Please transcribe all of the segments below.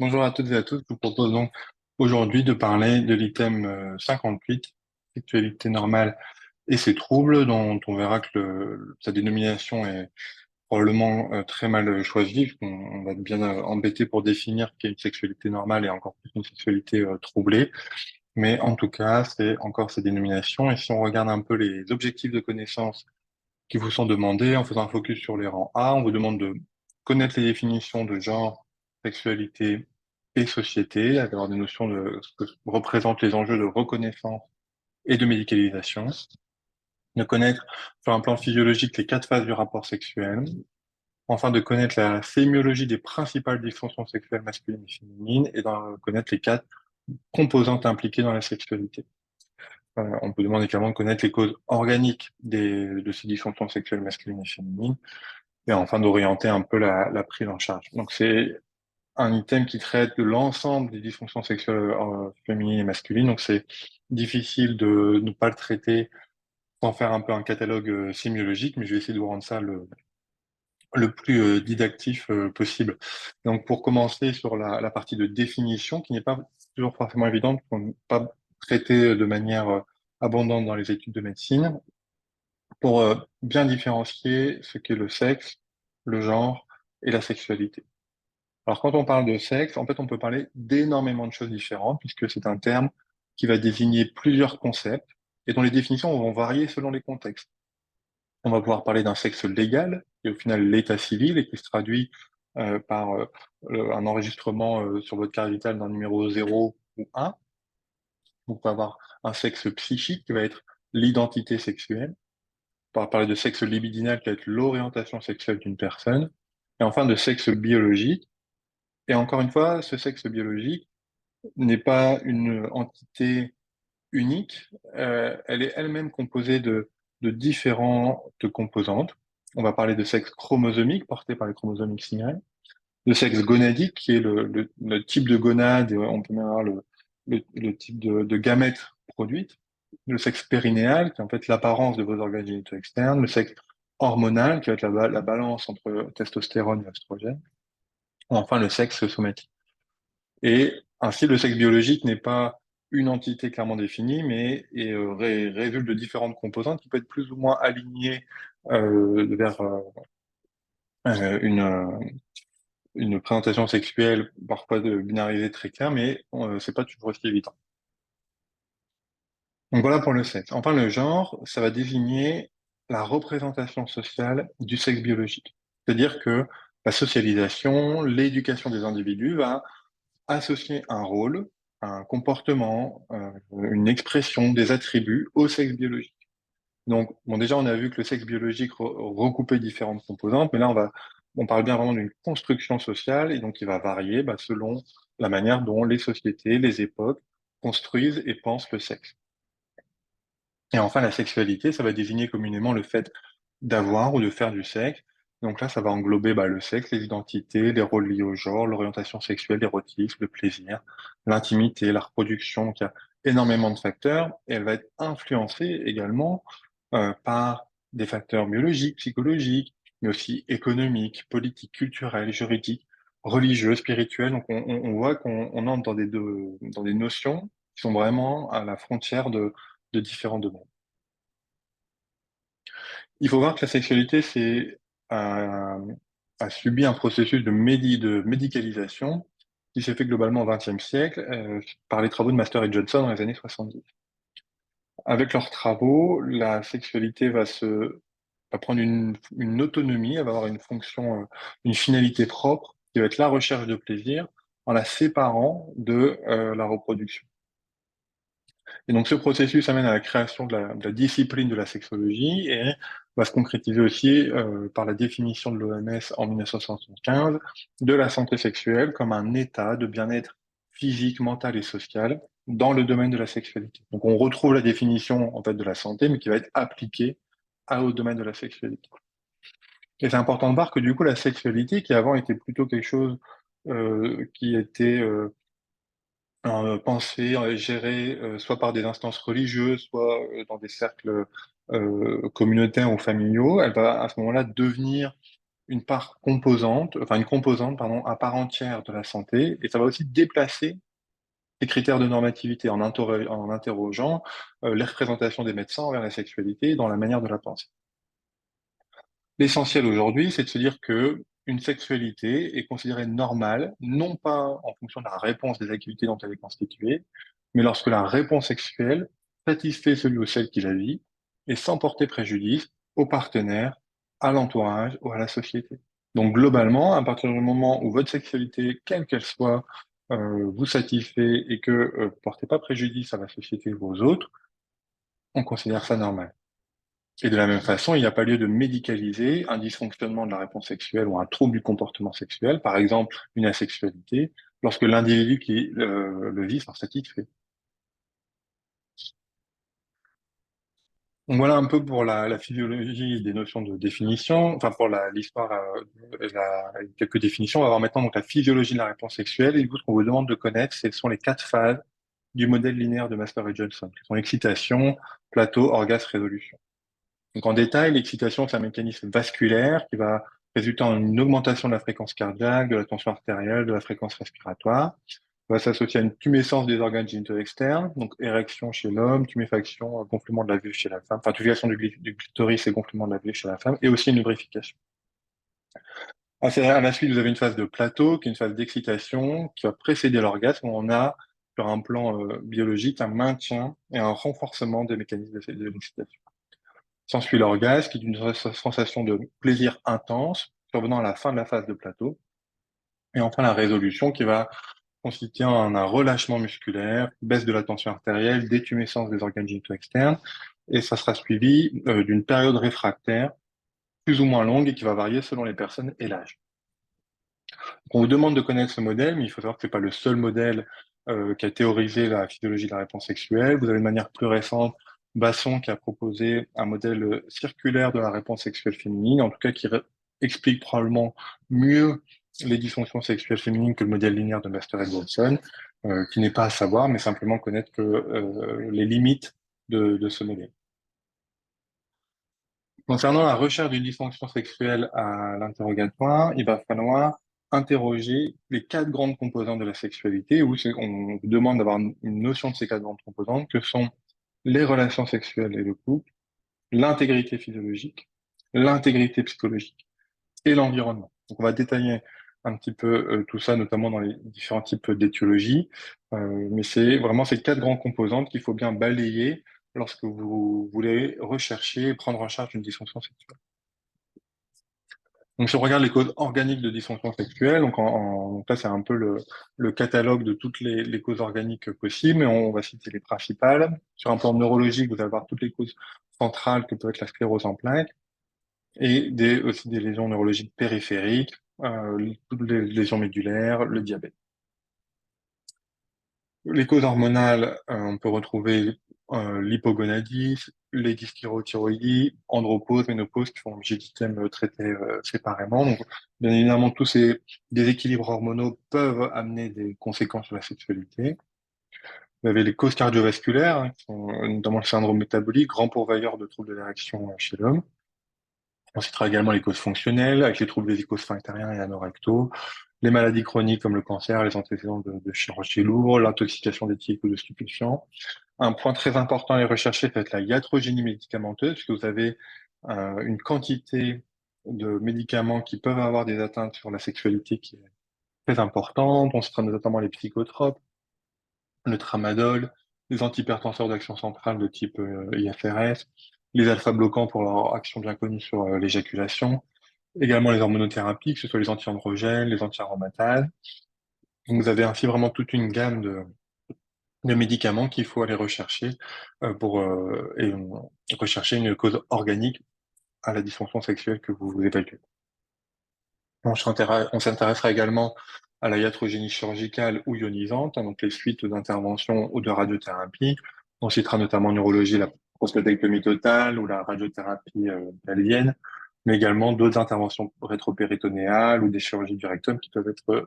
Bonjour à toutes et à tous. Je vous propose donc aujourd'hui de parler de l'item 58, sexualité normale et ses troubles, dont on verra que sa dénomination est probablement très mal choisie, on va être bien embêté pour définir qu'est une sexualité normale et encore plus une sexualité troublée. Mais en tout cas, c'est encore ces dénominations. Et si on regarde un peu les objectifs de connaissance qui vous sont demandés, en faisant un focus sur les rangs A, on vous demande de connaître les définitions de genre, sexualité et société, d'avoir des notions de ce que représentent les enjeux de reconnaissance et de médicalisation, de connaître sur un plan physiologique les quatre phases du rapport sexuel, enfin de connaître la sémiologie des principales dysfonctions sexuelles masculines et féminines et d'en connaître les quatre composantes impliquées dans la sexualité. On peut demander également de connaître les causes organiques de ces dysfonctions sexuelles masculines et féminines, et enfin d'orienter un peu la prise en charge. Donc c'est un item qui traite de l'ensemble des dysfonctions sexuelles féminines et masculines, donc c'est difficile de ne pas le traiter sans faire un peu un catalogue sémiologique, mais je vais essayer de vous rendre ça le plus didactif possible. Donc pour commencer sur la partie de définition, qui n'est pas toujours forcément évidente, qu'on n'est pas traité de manière abondante dans les études de médecine, pour bien différencier ce qu'est le sexe, le genre et la sexualité. Alors, quand on parle de sexe, en fait, on peut parler d'énormément de choses différentes, puisque c'est un terme qui va désigner plusieurs concepts et dont les définitions vont varier selon les contextes. On va pouvoir parler d'un sexe légal, qui est au final l'état civil et qui se traduit par un enregistrement sur votre carte vitale d'un numéro 0 ou 1. On peut avoir un sexe psychique qui va être l'identité sexuelle. On va parler de sexe libidinal qui va être l'orientation sexuelle d'une personne. Et enfin, de sexe biologique. Et encore une fois, ce sexe biologique n'est pas une entité unique, elle est elle-même composée de différentes composantes. On va parler de sexe chromosomique porté par les chromosomes XY, de sexe gonadique qui est le type de gonade, et on peut même avoir le type de gamètes produites, le sexe périnéal qui est en fait l'apparence de vos organes génitaux externes, le sexe hormonal qui va être la balance entre testostérone et oestrogène, ou enfin le sexe somatique. Et ainsi, le sexe biologique n'est pas une entité clairement définie, mais résulte de différentes composantes qui peuvent être plus ou moins alignées vers une présentation sexuelle parfois binarisée très claire, mais c'est pas toujours aussi évident. Donc voilà pour le sexe. Enfin, le genre, ça va désigner la représentation sociale du sexe biologique. C'est-à-dire que la socialisation, l'éducation des individus va associer un rôle, un comportement, une expression, des attributs au sexe biologique. Donc, bon, déjà, on a vu que le sexe biologique recoupait différentes composantes, mais là, on parle bien vraiment d'une construction sociale, et donc il va varier selon la manière dont les sociétés, les époques construisent et pensent le sexe. Et enfin, la sexualité, ça va désigner communément le fait d'avoir ou de faire du sexe. Donc là, ça va englober le sexe, les identités, les rôles liés au genre, l'orientation sexuelle, l'érotisme, le plaisir, l'intimité, la reproduction. Donc il y a énormément de facteurs et elle va être influencée également par des facteurs biologiques, psychologiques, mais aussi économiques, politiques, culturels, juridiques, religieux, spirituels. Donc on voit qu'on entre dans des notions qui sont vraiment à la frontière de différents domaines. Il faut voir que la sexualité a, a subi un processus de médicalisation qui s'est fait globalement au XXe siècle par les travaux de Master et Johnson dans les années 70. Avec leurs travaux, la sexualité va prendre une autonomie, elle va avoir une fonction, une finalité propre qui va être la recherche de plaisir en la séparant de la reproduction. Et donc ce processus amène à la création de la discipline de la sexologie et va se concrétiser aussi par la définition de l'OMS en 1975 de la santé sexuelle comme un état de bien-être physique, mental et social dans le domaine de la sexualité. Donc on retrouve la définition en fait de la santé, mais qui va être appliquée au domaine de la sexualité. Et c'est important de voir que du coup la sexualité, qui avant était plutôt quelque chose qui était pensée, gérée soit par des instances religieuses, soit dans des cercles communautaires ou familiaux, elle va à ce moment-là devenir une part composante, enfin une composante, pardon, à part entière de la santé, et ça va aussi déplacer les critères de normativité en interrogeant les représentations des médecins envers la sexualité dans la manière de la penser. L'essentiel aujourd'hui, c'est de se dire que une sexualité est considérée normale, non pas en fonction de la réponse des activités dont elle est constituée, mais lorsque la réponse sexuelle satisfait celui ou celle qui la vit et sans porter préjudice au partenaire, à l'entourage ou à la société. Donc globalement, à partir du moment où votre sexualité, quelle qu'elle soit, vous satisfait et que vous portez pas préjudice à la société ou aux autres, on considère ça normal. Et de la même façon, il n'y a pas lieu de médicaliser un dysfonctionnement de la réponse sexuelle ou un trouble du comportement sexuel, par exemple une asexualité, lorsque l'individu qui le vit s'en satisfait. Donc voilà un peu pour la physiologie des notions de définition, enfin pour l'histoire, quelques définitions. On va voir maintenant donc la physiologie de la réponse sexuelle. Et ce qu'on vous demande de connaître, ce sont les quatre phases du modèle linéaire de Master et Johnson, qui sont excitation, plateau, orgasme, résolution. Donc en détail, l'excitation, c'est un mécanisme vasculaire qui va résulter en une augmentation de la fréquence cardiaque, de la tension artérielle, de la fréquence respiratoire. Ça va s'associer à une tumescence des organes génitaux externes, donc érection chez l'homme, tuméfaction, gonflement de la vulve chez la femme, enfin tuméfaction du clitoris et gonflement de la vulve chez la femme, et aussi une lubrification. À la suite, vous avez une phase de plateau, qui est une phase d'excitation, qui va précéder l'orgasme, où on a, sur un plan biologique, un maintien et un renforcement des mécanismes de l'excitation. S'ensuit l'orgasme, qui est une sensation de plaisir intense, survenant à la fin de la phase de plateau. Et enfin, la résolution, qui va consister en un relâchement musculaire, baisse de la tension artérielle, détumescence des organes génitaux externes. Et ça sera suivi d'une période réfractaire, plus ou moins longue, et qui va varier selon les personnes et l'âge. On vous demande de connaître ce modèle, mais il faut savoir que c'est pas le seul modèle qui a théorisé la physiologie de la réponse sexuelle. Vous avez de manière plus récente Basson qui a proposé un modèle circulaire de la réponse sexuelle féminine, en tout cas qui explique probablement mieux les dysfonctions sexuelles féminines que le modèle linéaire de Master et Johnson, qui n'est pas à savoir, mais simplement connaître que les limites de ce modèle. Concernant la recherche d'une dysfonction sexuelle à l'interrogatoire, il va falloir interroger les quatre grandes composantes de la sexualité, où on vous demande d'avoir une notion de ces quatre grandes composantes, que sont les relations sexuelles et le couple, l'intégrité physiologique, l'intégrité psychologique et l'environnement. Donc on va détailler un petit peu tout ça, notamment dans les différents types d'étiologie, mais c'est vraiment ces quatre grandes composantes qu'il faut bien balayer lorsque vous voulez rechercher et prendre en charge une dysfonction sexuelle. Donc si on regarde les causes organiques de dysfonction sexuelle, donc là c'est un peu le catalogue de toutes les causes organiques possibles, mais on va citer les principales. Sur un plan neurologique, vous allez avoir toutes les causes centrales que peut être la sclérose en plaques, et aussi des lésions neurologiques périphériques, toutes les lésions médulaires, le diabète. Les causes hormonales, on peut retrouver l'hypogonadisme, les dysthyrothyroïdies, andropause, ménopause, qui font l'objet d'items traités séparément. Donc, bien évidemment, tous ces déséquilibres hormonaux peuvent amener des conséquences sur la sexualité. Vous avez les causes cardiovasculaires, hein, qui sont notamment le syndrome métabolique, grand pourvoyeur de troubles de l'érection chez l'homme. On citera également les causes fonctionnelles, avec les troubles vésico-sphinctériens et anorectaux, les maladies chroniques comme le cancer, les antécédents de chirurgie lourde, l'intoxication d'éthyliques ou de stupéfiants. Un point très important à rechercher peut être la iatrogénie médicamenteuse, puisque vous avez une quantité de médicaments qui peuvent avoir des atteintes sur la sexualité qui est très importante. On citera notamment les psychotropes, le tramadol, les antihypertenseurs d'action centrale de type IFRS, les alpha-bloquants pour leur action bien connue sur l'éjaculation, également les hormonothérapies, que ce soit les anti-androgènes, les anti-aromatases. Donc, vous avez ainsi vraiment toute une gamme de médicaments qu'il faut aller rechercher rechercher une cause organique à la dysfonction sexuelle que vous évaluez. On s'intéressera également à la iatrogénie chirurgicale ou ionisante, hein, donc les suites d'intervention ou de radiothérapie. On citera notamment en neurologie la prostatectomie totale ou la radiothérapie pelvienne, mais également d'autres interventions rétropéritonéales ou des chirurgies du rectum qui peuvent être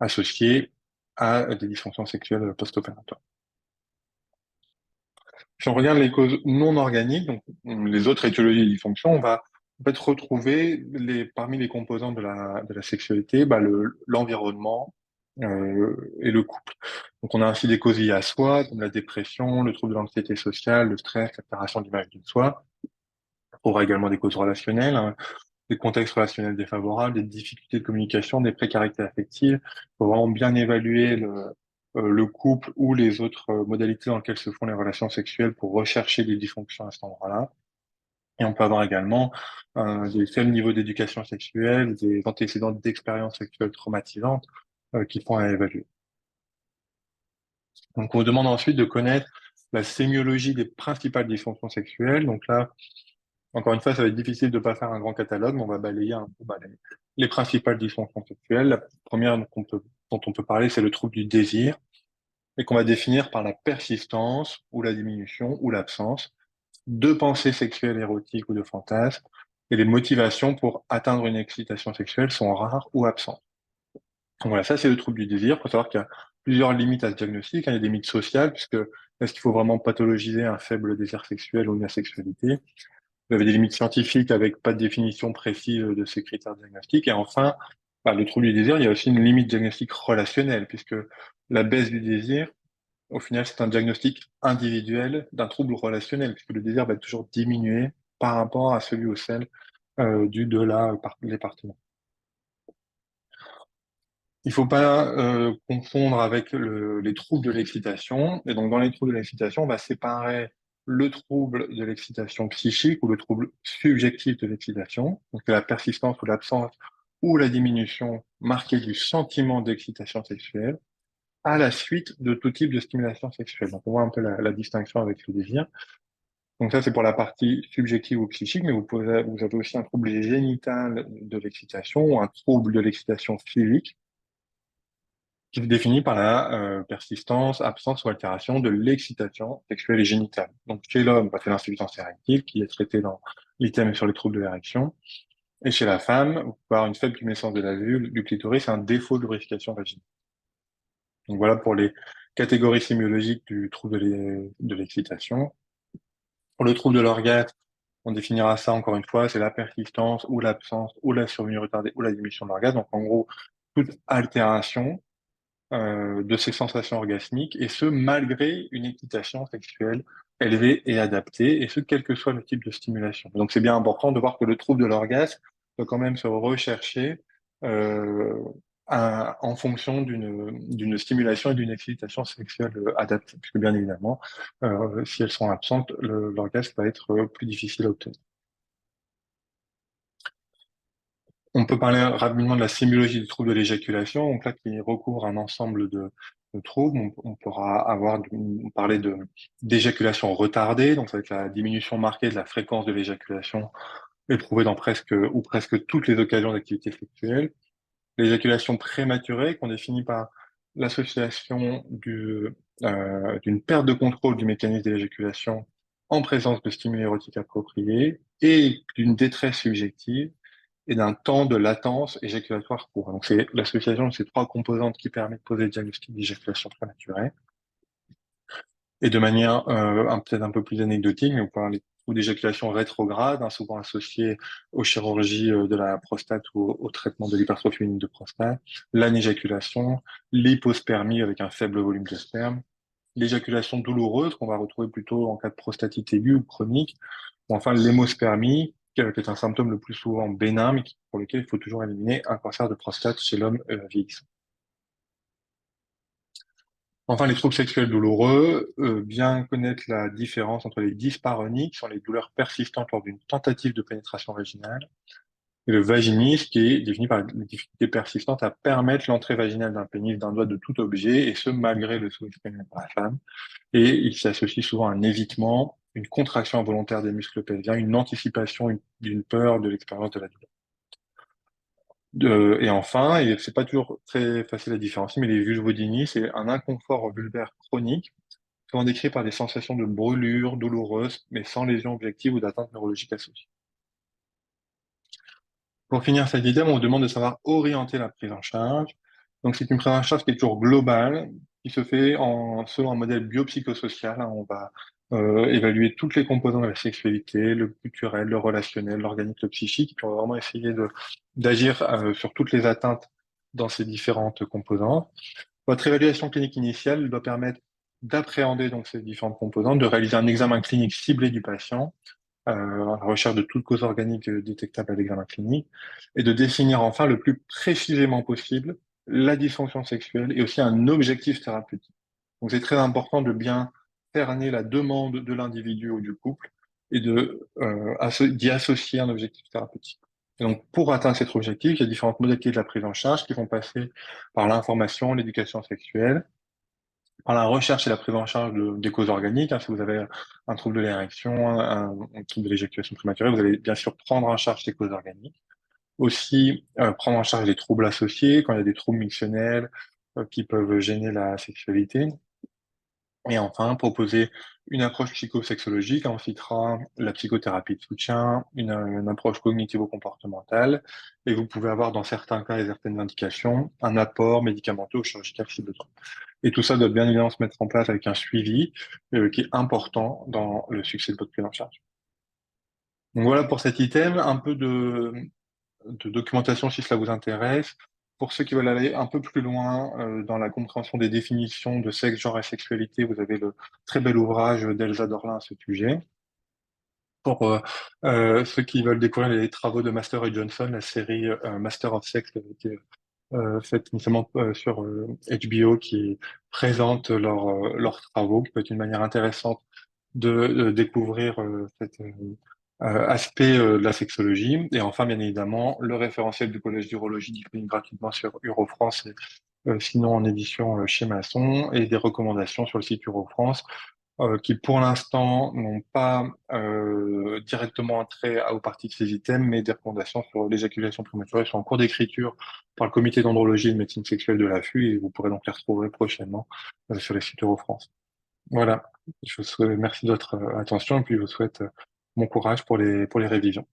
associées à des dysfonctions sexuelles post-opératoires. Si on regarde les causes non organiques, donc les autres étiologies de dysfonction, on va en fait, retrouver parmi les composants de la sexualité, l'environnement et le couple. Donc, on a ainsi des causes liées à soi, comme la dépression, le trouble de l'anxiété sociale, le stress, l'altération d'image de soi. On aura également des causes relationnelles, hein, des contextes relationnels défavorables, des difficultés de communication, des précarités affectives. Il faut vraiment bien évaluer le couple ou les autres modalités dans lesquelles se font les relations sexuelles pour rechercher des dysfonctions à cet endroit-là. Et on peut avoir également des faibles niveaux d'éducation sexuelle, des antécédents d'expériences sexuelles traumatisantes qui font à évaluer. Donc, on vous demande ensuite de connaître la sémiologie des principales dysfonctions sexuelles. Donc là, encore une fois, ça va être difficile de pas faire un grand catalogue, mais on va balayer un peu les principales dysfonctions sexuelles. La première dont on peut parler, c'est le trouble du désir, et qu'on va définir par la persistance ou la diminution ou l'absence de pensées sexuelles érotiques ou de fantasmes, et les motivations pour atteindre une excitation sexuelle sont rares ou absentes. Donc voilà, ça c'est le trouble du désir. Il faut savoir qu'il y a plusieurs limites à ce diagnostic, hein. Il y a des limites sociales, puisque est-ce qu'il faut vraiment pathologiser un faible désir sexuel ou une asexualité? Vous avez des limites scientifiques avec pas de définition précise de ces critères diagnostiques. Et enfin, le trouble du désir, il y a aussi une limite diagnostique relationnelle, puisque la baisse du désir, au final, c'est un diagnostic individuel d'un trouble relationnel, puisque le désir va toujours diminuer par rapport à celui ou celle les partenaires. Il faut pas confondre avec les troubles de l'excitation. Et donc, dans les troubles de l'excitation, on va séparer le trouble de l'excitation psychique ou le trouble subjectif de l'excitation, donc la persistance ou l'absence ou la diminution marquée du sentiment d'excitation sexuelle à la suite de tout type de stimulation sexuelle. Donc, on voit un peu la distinction avec le désir. Donc ça, c'est pour la partie subjective ou psychique, mais vous avez aussi un trouble génital de l'excitation ou un trouble de l'excitation physique qui se définit par la persistance, absence ou altération de l'excitation sexuelle et génitale. Donc chez l'homme, c'est l'insuffisance érectile qui est traitée dans l'item sur les troubles de l'érection. Et chez la femme, vous pouvez avoir une faible tumescence de la vulve, du clitoris, et un défaut de lubrification vaginale. Donc voilà pour les catégories sémiologiques du trouble de l'excitation. Pour le trouble de l'orgasme, on définira ça encore une fois, c'est la persistance ou l'absence ou la survenue retardée ou la diminution de l'orgasme. Donc en gros, toute altération de ces sensations orgasmiques, et ce, malgré une excitation sexuelle élevée et adaptée, et ce, quel que soit le type de stimulation. Donc c'est bien important de voir que le trouble de l'orgasme peut quand même se rechercher euh, en fonction d'une stimulation et d'une excitation sexuelle adaptée, puisque bien évidemment, si elles sont absentes, l'orgasme va être plus difficile à obtenir. On peut parler rapidement de la sémiologie du trouble de l'éjaculation, donc là qui recouvre un ensemble de troubles. On pourra parler d'éjaculation retardée, donc ça va être la diminution marquée de la fréquence de l'éjaculation éprouvée dans presque toutes les occasions d'activité sexuelle. L'éjaculation prématurée, qu'on définit par l'association d'une perte de contrôle du mécanisme de l'éjaculation en présence de stimuli érotiques appropriés et d'une détresse subjective et d'un temps de latence éjaculatoire court. Donc, c'est l'association de ces trois composantes qui permet de poser le diagnostic d'éjaculation prématurée. Et de manière peut-être un peu plus anecdotique, mais on parle des trous d'éjaculation rétrograde, hein, souvent associés aux chirurgies de la prostate ou au traitement de l'hypertrophie féminine de prostate, l'anéjaculation, l'hypospermie avec un faible volume de sperme, l'éjaculation douloureuse qu'on va retrouver plutôt en cas de prostatite aiguë ou chronique, ou enfin l'hémospermie, qui est un symptôme le plus souvent bénin, mais pour lequel il faut toujours éliminer un cancer de prostate chez l'homme vieillissant. Enfin, les troubles sexuels douloureux, bien connaître la différence entre les dyspareunies, qui sont les douleurs persistantes lors d'une tentative de pénétration vaginale, et le vaginisme, qui est défini par les difficultés persistantes à permettre l'entrée vaginale d'un pénis, d'un doigt, de tout objet, et ce, malgré le souhait exprimé par la femme. Et il s'associe souvent à un évitement, une contraction involontaire des muscles pelviens, une anticipation d'une peur de l'expérience de la douleur. Et enfin, et c'est pas toujours très facile à différencier, mais les vulvodynies, c'est un inconfort vulvaire chronique, souvent décrit par des sensations de brûlure douloureuse, mais sans lésion objective ou d'atteinte neurologique associée. Pour finir cette idée, on vous demande de savoir orienter la prise en charge. Donc, c'est une prise en charge qui est toujours globale, qui se fait selon un modèle biopsychosocial, hein. On va évaluer toutes les composantes de la sexualité, le culturel, le relationnel, l'organique, le psychique, puis on va vraiment essayer d'agir sur toutes les atteintes dans ces différentes composantes. Votre évaluation clinique initiale doit permettre d'appréhender donc ces différentes composantes, de réaliser un examen clinique ciblé du patient, à la recherche de toute cause organique détectable à l'examen clinique, et de définir enfin le plus précisément possible la dysfonction sexuelle et aussi un objectif thérapeutique. Donc c'est très important de bien cerner la demande de l'individu ou du couple et d'y associer un objectif thérapeutique. Et donc pour atteindre cet objectif, il y a différentes modalités de la prise en charge qui vont passer par l'information, l'éducation sexuelle, par la recherche et la prise en charge des causes organiques. Hein, si vous avez un trouble de l'érection, un trouble de l'éjaculation prématurée, vous allez bien sûr prendre en charge ces causes organiques. Aussi, prendre en charge les troubles associés, quand il y a des troubles mictionnels qui peuvent gêner la sexualité. Et enfin, proposer une approche psychosexologique. On citera la psychothérapie de soutien, une approche cognitivo-comportementale, et vous pouvez avoir dans certains cas et certaines indications un apport médicamenteux ou chirurgical si besoin. Et tout ça doit bien évidemment se mettre en place avec un suivi qui est important dans le succès de votre prise en charge. Donc voilà pour cet item, un peu de documentation si cela vous intéresse. Pour ceux qui veulent aller un peu plus loin dans la compréhension des définitions de sexe, genre et sexualité, vous avez le très bel ouvrage d'Elsa Dorlin à ce sujet. Pour ceux qui veulent découvrir les travaux de Master et Johnson, la série Master of Sex qui avait été faite notamment sur HBO qui présente leurs travaux, qui peut être une manière intéressante de découvrir cet aspect de la sexologie. Et enfin, bien évidemment, le référentiel du Collège d'urologie disponible gratuitement sur Urofrance, et, sinon en édition chez Masson, et des recommandations sur le site Urofrance qui pour l'instant n'ont pas directement trait aux parties de ces items, mais des recommandations sur l'éjaculation prématurée sont en cours d'écriture par le comité d'andrologie et de médecine sexuelle de l'AFU, et vous pourrez donc les retrouver prochainement sur les sites Eurofrance. Voilà, merci de votre attention, et puis je vous souhaite bon courage pour les révisions.